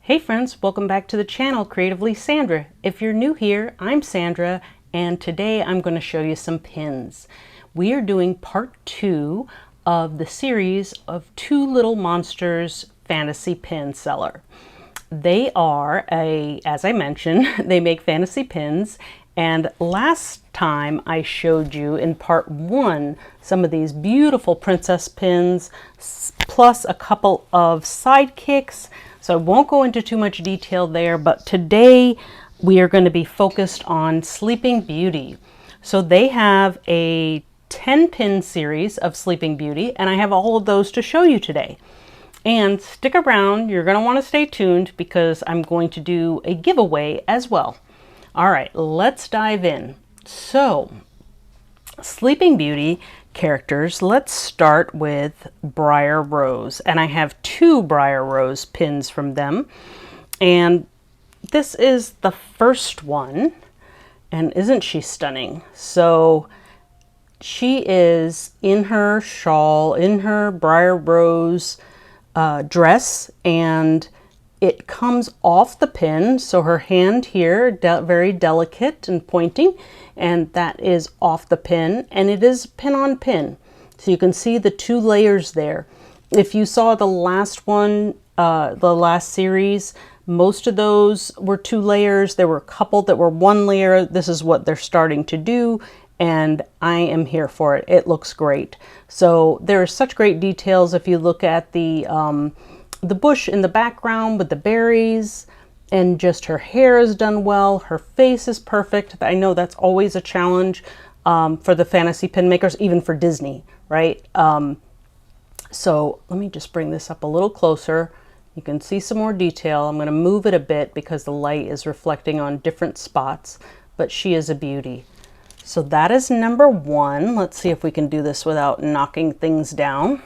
Hey friends, welcome back to the channel, Creatively Sandra. If you're new here, I'm Sandra, and today I'm going to show you some pins. We are doing part 2 of the series of 2 Little Monsters fantasy pin seller. They are as I mentioned, they make fantasy pins, and last time I showed you in part 1 some of these beautiful princess pins, plus a couple of sidekicks. So I won't go into too much detail there, but today we are going to be focused on Sleeping Beauty. So they have a 10 pin series of Sleeping Beauty, and I have all of those to show you today. And stick around, you're going to want to stay tuned because I'm going to do a giveaway as well. All right, let's dive in. So, Sleeping Beauty characters, let's start with Briar Rose, and I have 2 Briar Rose pins from them, and this is the first one, and isn't she stunning? So she is in her shawl, in her Briar Rose dress, and it comes off the pin, so her hand here, very delicate and pointing, and that is off the pin, and it is pin on pin. So you can see the 2 layers there. If you saw the last one, the last series, most of those were 2 layers. There were a couple that were 1 layer. This is what they're starting to do, and I am here for it. It looks great. So there are such great details. If you look at the bush in the background with the berries, and just her hair is done well. Her face is perfect. I know that's always a challenge for the fantasy pin makers, even for Disney, right? So let me just bring this up a little closer. You can see some more detail. I'm going to move it a bit because the light is reflecting on different spots, but she is a beauty. So that is number 1. Let's see if we can do this without knocking things down.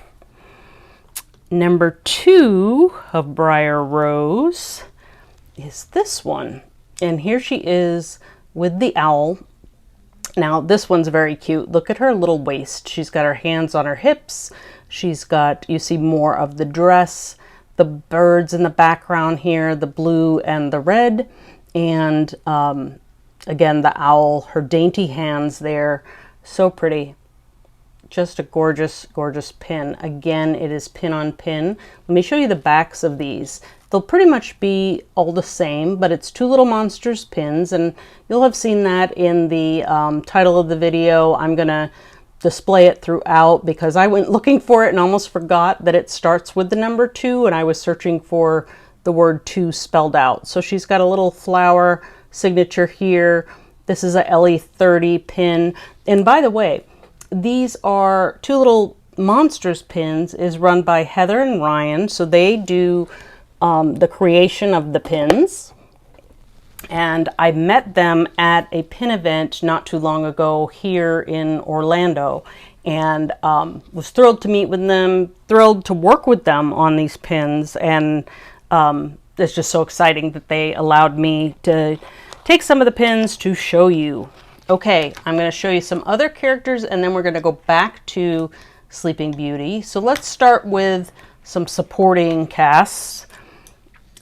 Number 2 of Briar Rose is this one, and here she is with the owl. Now this one's very cute. Look at her little waist. She's got her hands on her hips. She's got, you see more of the dress, the birds in the background here, the blue and the red, and again the owl, her dainty hands there, so pretty. Just a gorgeous, gorgeous pin. Again, it is pin on pin. Let me show you the backs of these. They'll pretty much be all the same, but it's 2 Little Monsters pins, and you'll have seen that in the title of the video. I'm gonna display it throughout because I went looking for it and almost forgot that it starts with the number 2, and I was searching for the word 2 spelled out. So she's got a little flower signature here. This is a LE30 pin. And by the way, these are 2 Little Monsters pins is run by Heather and Ryan. So they do the creation of the pins. And I met them at a pin event not too long ago here in Orlando, and was thrilled to meet with them, thrilled to work with them on these pins. And it's just so exciting that they allowed me to take some of the pins to show you. Okay, I'm going to show you some other characters, and then we're going to go back to Sleeping Beauty. So let's start with some supporting casts.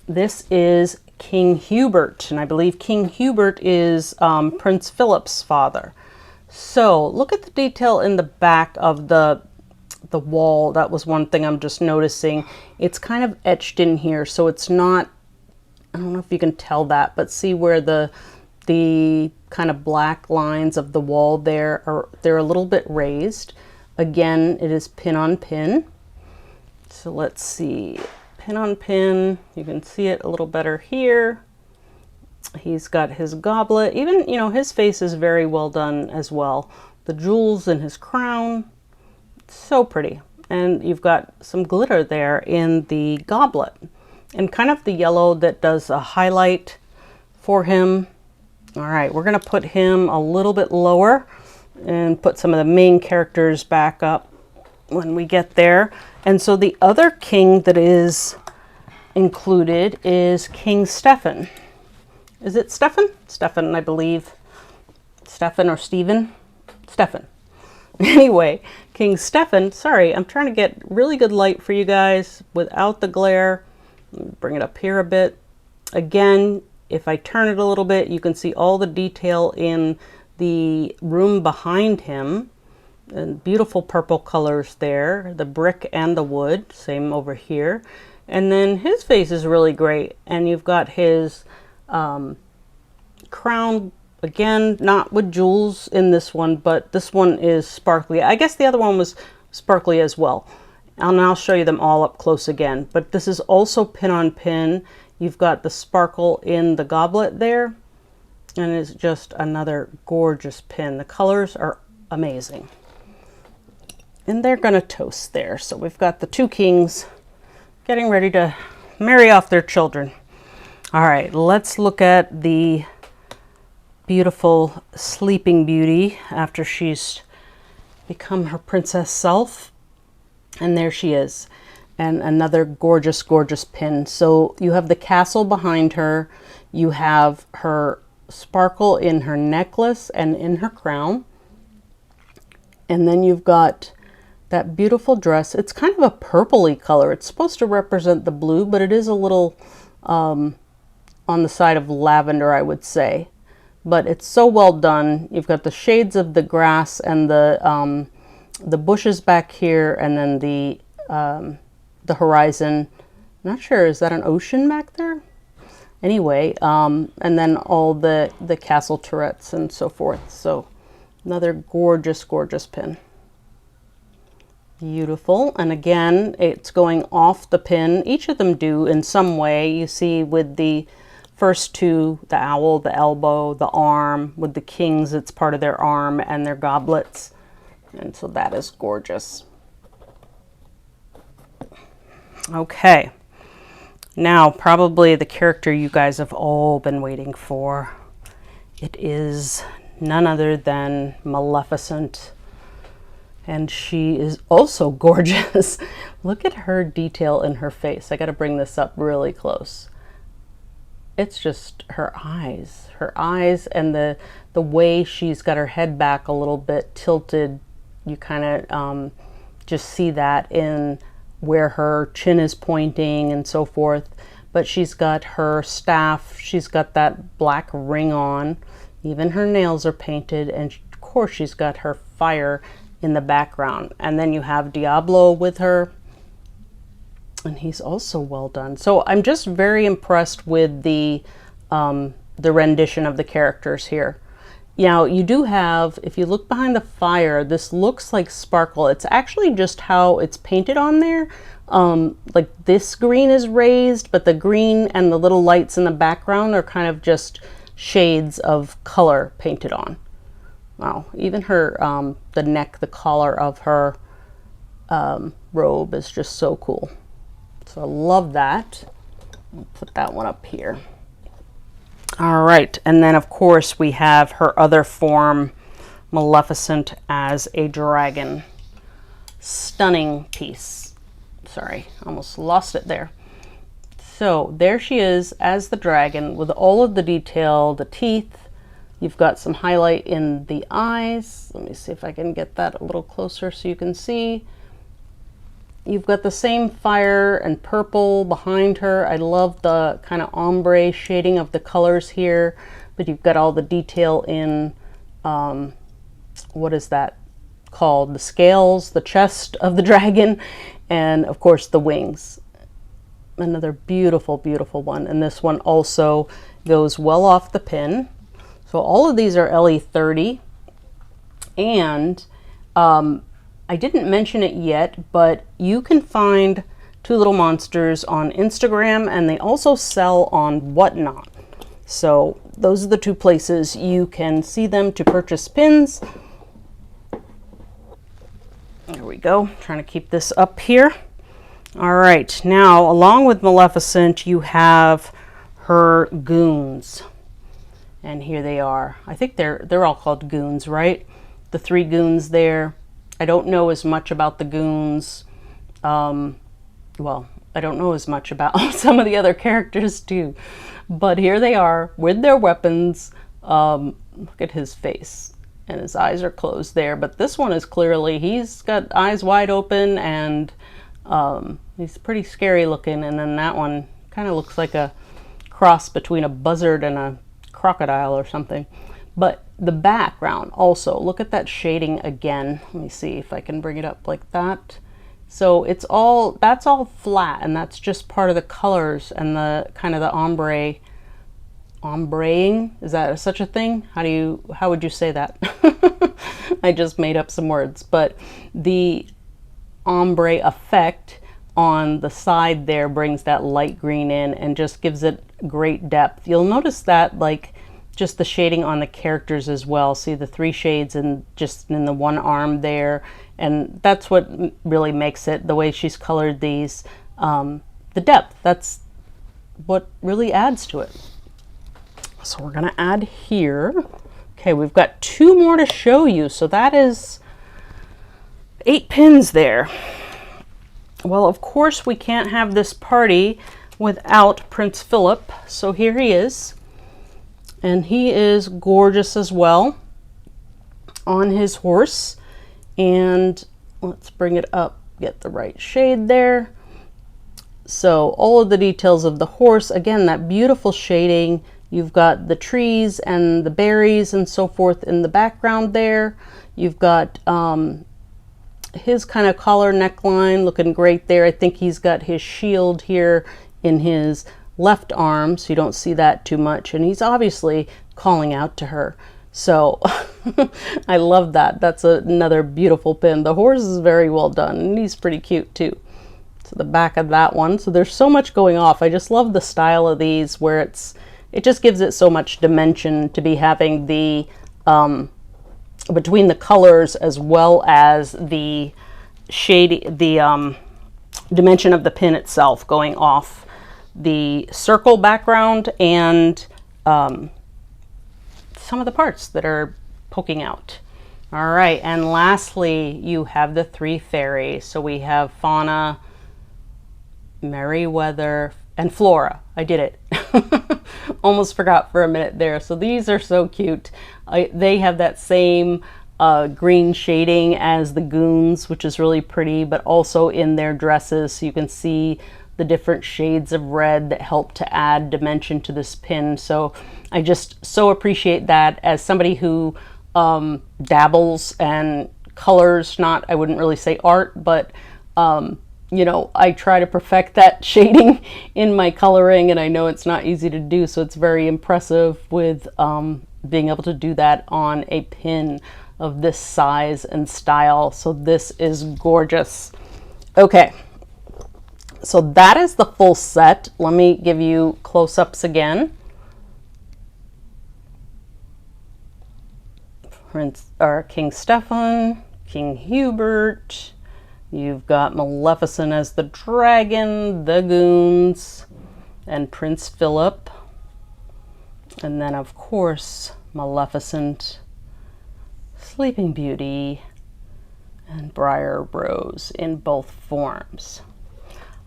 This is King Hubert, and I believe King Hubert is Prince Philip's father. So look at the detail in the back of the wall. That was one thing I'm just noticing. It's kind of etched in here, so it's not, I don't know if you can tell that, but see where the kind of black lines of the wall there are, they're a little bit raised. Again, it is pin on pin. So let's see, pin on pin. You can see it a little better here. He's got his goblet. Even, you know, his face is very well done as well. The jewels in his crown, so pretty. And you've got some glitter there in the goblet, and kind of the yellow that does a highlight for him. All right, we're going to put him a little bit lower and put some of the main characters back up when we get there. And so the other king that is included is King Stefan. Is it Stefan? Stefan, I believe. Stefan or Stephen? Stefan. Anyway, King Stefan, sorry, I'm trying to get really good light for you guys without the glare. Let me bring it up here a bit. Again, if I turn it a little bit, you can see all the detail in the room behind him. And beautiful purple colors there, the brick and the wood, same over here. And then his face is really great. And you've got his crown, again, not with jewels in this one, but this one is sparkly. I guess the other one was sparkly as well. And I'll show you them all up close again. But this is also pin on pin. You've got the sparkle in the goblet there. And it's just another gorgeous pin. The colors are amazing. And they're going to toast there. So we've got the two kings getting ready to marry off their children. All right, let's look at the beautiful Sleeping Beauty after she's become her princess self. And there she is. And another gorgeous, gorgeous pin. So you have the castle behind her. You have her sparkle in her necklace and in her crown. And then you've got that beautiful dress. It's kind of a purpley color. It's supposed to represent the blue, but it is a little on the side of lavender, I would say. But it's so well done. You've got the shades of the grass and the bushes back here, and then the horizon. I'm not sure, is that an ocean back there? Anyway, and then all the castle turrets and so forth. So another gorgeous, gorgeous pin. Beautiful. And again, it's going off the pin. Each of them do in some way. You see with the first two, the owl, the elbow, the arm. With the kings, it's part of their arm and their goblets. And so that is gorgeous. Okay. Now, probably the character you guys have all been waiting for. It is none other than Maleficent. And she is also gorgeous. Look at her detail in her face. I got to bring this up really close. It's just her eyes and the way she's got her head back a little bit tilted. You kind of just see that in where her chin is pointing and so forth. But she's got her staff. She's got that black ring on. Even her nails are painted. And of course she's got her fire in the background. And then you have Diablo with her, and he's also well done. So I'm just very impressed with the rendition of the characters here. Now you do have, if you look behind the fire, this looks like sparkle. It's actually just how it's painted on there. Like this green is raised, but the green and the little lights in the background are kind of just shades of color painted on. Wow, even her, the neck, the collar of her robe is just so cool. So I love that. I'll put that one up here. All right, and then of course we have her other form, Maleficent as a dragon. Stunning piece. Sorry, almost lost it there. So there she is as the dragon with all of the detail, the teeth. You've got some highlight in the eyes. Let me see if I can get that a little closer so you can see. You've got the same fire and purple behind her. I love the kind of ombre shading of the colors here, but you've got all the detail in, what is that called? The scales, the chest of the dragon, and of course the wings. Another beautiful, beautiful one. And this one also goes well off the pin. So all of these are LE30, and I didn't mention it yet, but you can find Two Little Monsters on Instagram, and they also sell on Whatnot. So those are the two places you can see them to purchase pins. There we go, trying to keep this up here. All right, now along with Maleficent, you have her goons. And here they are. I think they're all called goons, right? The three goons there. I don't know as much about the goons. Well, I don't know as much about some of the other characters too. But here they are with their weapons. Look at his face. And his eyes are closed there. But this one is clearly, he's got eyes wide open, and he's pretty scary looking. And then that one kind of looks like a cross between a buzzard and a crocodile or something. But the background also, look at that shading again. Let me see if I can bring it up like that. So it's all, that's all flat, and that's just part of the colors and the kind of the ombreing. Is that such a thing? How would you say that? I just made up some words, but the ombre effect on the side there brings that light green in and just gives it great depth. You'll notice that, like, just the shading on the characters as well. See the 3 shades and just in the one arm there, and that's what really makes it, the way she's colored these, the depth. That's what really adds to it. So we're gonna add here. Okay, we've got 2 more to show you, so that is 8 pins there. Well, of course we can't have this party without Prince Philip, so here he is. And he is gorgeous as well on his horse. And let's bring it up, get the right shade there. So all of the details of the horse, again, that beautiful shading. You've got the trees and the berries and so forth in the background there. You've got his kind of collar neckline looking great there. I think he's got his shield here in his left arm, so you don't see that too much, and he's obviously calling out to her. So I love that. That's another beautiful pin. The horse is very well done, and he's pretty cute too. So the back of that one. So there's so much going off. I just love the style of these, where it just gives it so much dimension to be having the between the colors as well as the shade, the dimension of the pin itself going off the circle background and some of the parts that are poking out. All right, and lastly, you have the 3 fairies. So we have Fauna, Merryweather, and Flora. I did it. Almost forgot for a minute there. So these are so cute. They have that same green shading as the goons, which is really pretty, but also in their dresses, so you can see the different shades of red that help to add dimension to this pin. So I just so appreciate that as somebody who dabbles and colors, not, I wouldn't really say art, but you know, I try to perfect that shading in my coloring, and I know it's not easy to do, so it's very impressive with being able to do that on a pin of this size and style. So this is gorgeous. Okay, so that is the full set. Let me give you close-ups again. King Stefan, King Hubert, you've got Maleficent as the dragon, the goons, and Prince Philip. And then, of course, Maleficent, Sleeping Beauty, and Briar Rose in both forms.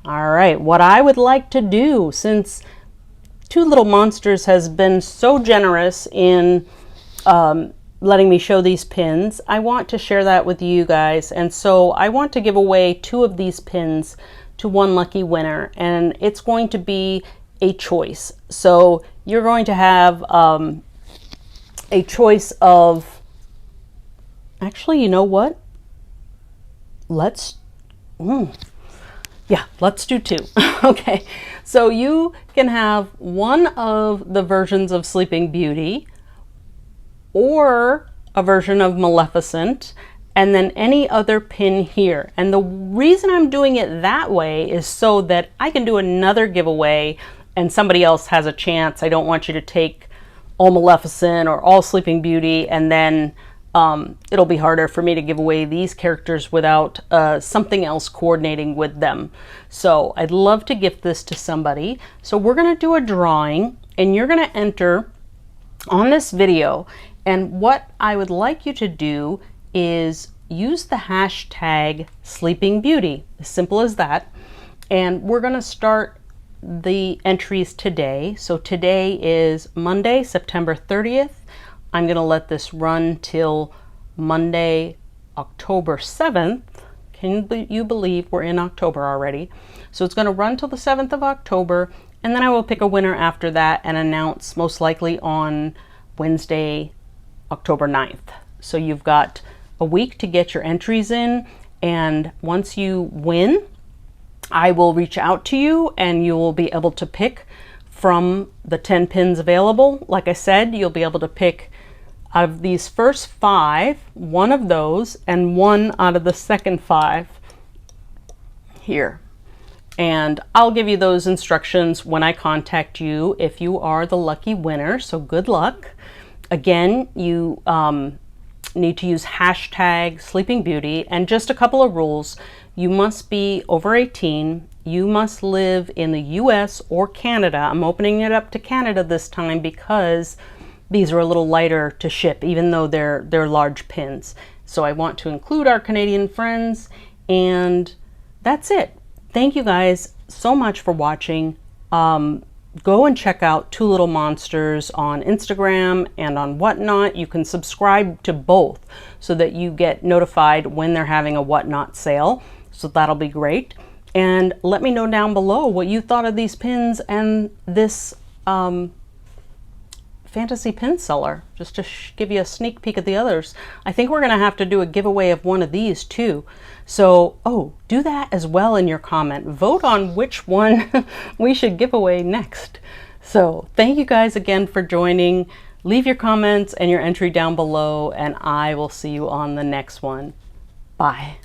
All right, what I would like to do, since 2 Little Monsters has been so generous in letting me show these pins, I want to share that with you guys. And so I want to give away 2 of these pins to one lucky winner, and it's going to be a choice. So you're going to have a choice of, actually, you know what? Let's do 2. Okay, so you can have one of the versions of Sleeping Beauty or a version of Maleficent, and then any other pin here. And the reason I'm doing it that way is so that I can do another giveaway and somebody else has a chance. I don't want you to take all Maleficent or all Sleeping Beauty, and then it'll be harder for me to give away these characters without something else coordinating with them. So I'd love to gift this to somebody. So we're gonna do a drawing, and you're gonna enter on this video. And what I would like you to do is use the hashtag Sleeping Beauty, as simple as that. And we're gonna start the entries today. So today is Monday, September 30th. I'm gonna let this run till Monday, October 7th. Can you believe we're in October already? So it's gonna run till the 7th of October, and then I will pick a winner after that and announce most likely on Wednesday, October 9th. So you've got a week to get your entries in, and once you win, I will reach out to you and you will be able to pick from the 10 pins available. Like I said, you'll be able to pick out of these first 5, one of those and one out of the second 5 here. And I'll give you those instructions when I contact you if you are the lucky winner, so good luck. Again, you need to use hashtag Sleeping Beauty, and just a couple of rules. You must be over 18. You must live in the US or Canada. I'm opening it up to Canada this time because these are a little lighter to ship, even though they're large pins. So I want to include our Canadian friends, and that's it. Thank you guys so much for watching. Go and check out 2LilMonsters on Instagram and on Whatnot. You can subscribe to both so that you get notified when they're having a Whatnot sale. So that'll be great. And let me know down below what you thought of these pins and this fantasy pin seller, just to give you a sneak peek at the others. I think we're gonna have to do a giveaway of one of these too. So, do that as well in your comment. Vote on which one we should give away next. So thank you guys again for joining. Leave your comments and your entry down below, and I will see you on the next one. Bye.